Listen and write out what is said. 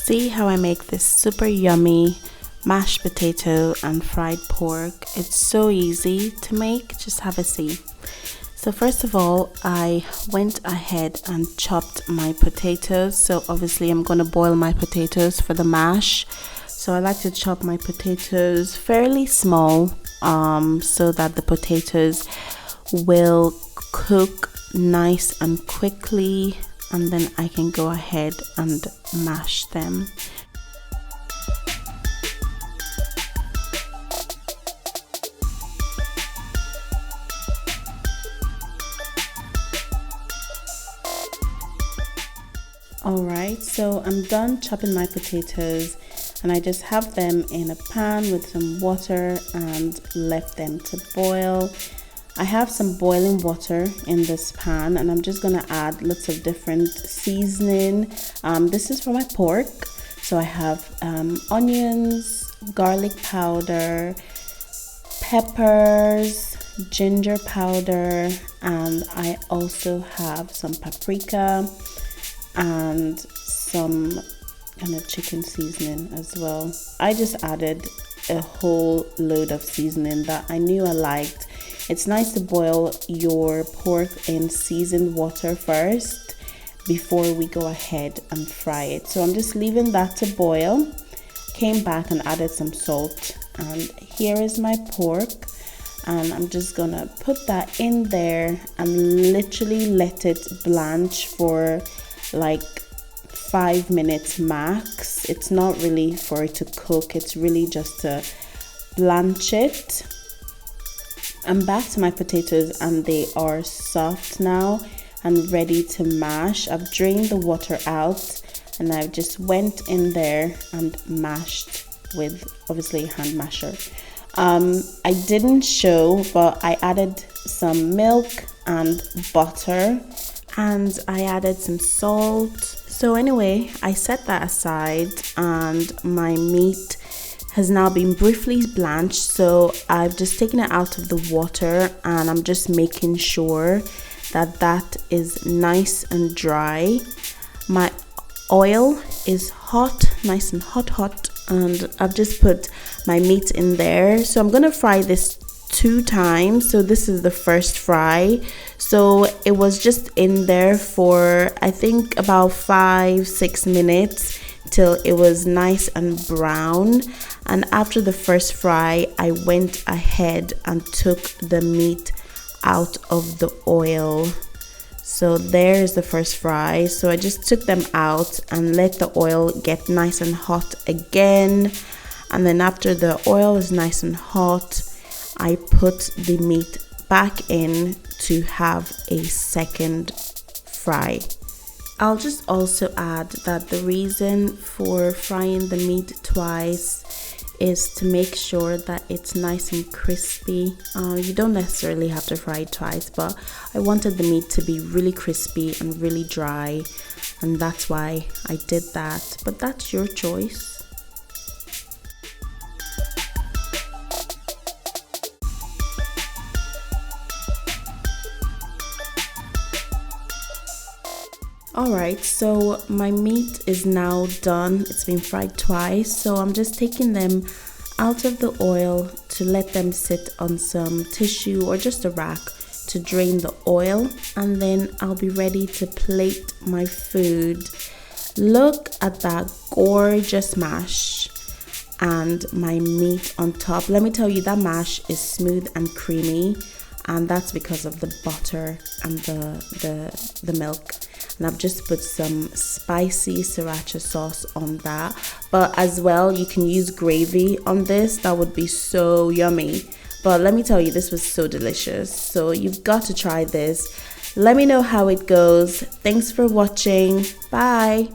See how I make this super yummy mashed potato and fried pork. It's so easy to make, just have a see. So first of all, I went ahead and chopped my potatoes. So obviously I'm going to boil my potatoes for the mash. So I like to chop my potatoes fairly small so that the potatoes will cook nice and quickly, and then I can go ahead and mash them. Alright, so I'm done chopping my potatoes and I just have them in a pan with some water and left them to boil. I have some boiling water in this pan and I'm just gonna add lots of different seasoning. This is for my pork, so I have onions, garlic powder, peppers, ginger powder, and I also have some paprika and some kind of chicken seasoning as well. I just added a whole load of seasoning that I knew I liked. It's nice to boil your pork in seasoned water first before we go ahead and fry it. So I'm just leaving that to boil. Came back and added some salt, and here is my pork, and I'm just gonna put that in there and literally let it blanch for like 5 minutes max. It's not really for it to cook, it's really just to blanch it. I'm back to my potatoes and they are soft now and ready to mash. I've drained the water out and I've just went in there and mashed with obviously a hand masher. I didn't show, but I added some milk and butter and I added some salt. So anyway, I set that aside and my meat has now been briefly blanched. So I've just taken it out of the water and I'm just making sure that that is nice and dry. My oil is hot, nice and hot, and I've just put my meat in there. So I'm gonna fry this 2 times. So this is the first fry. So it was just in there for I think about 5-6 minutes till it was nice and brown. And after the first fry, I went ahead and took the meat out of the oil. So there's the first fry. So I just took them out and let the oil get nice and hot again. And then after the oil is nice and hot, I put the meat back in to have a second fry. I'll just also add that the reason for frying the meat twice is to make sure that it's nice and crispy. You don't necessarily have to fry it twice, but I wanted the meat to be really crispy and really dry, and that's why I did that, but that's your choice. Alright, so my meat is now done. It's been fried twice, so I'm just taking them out of the oil to let them sit on some tissue or just a rack to drain the oil, and then I'll be ready to plate my food. Look at that gorgeous mash and my meat on top. Let me tell you, that mash is smooth and creamy, and that's because of the butter and the milk. And I've just put some spicy sriracha sauce on that, but as well you can use gravy on this. That would be so yummy. But let me tell you, this was so delicious, so you've got to try this. Let me know how it goes. Thanks for watching. Bye.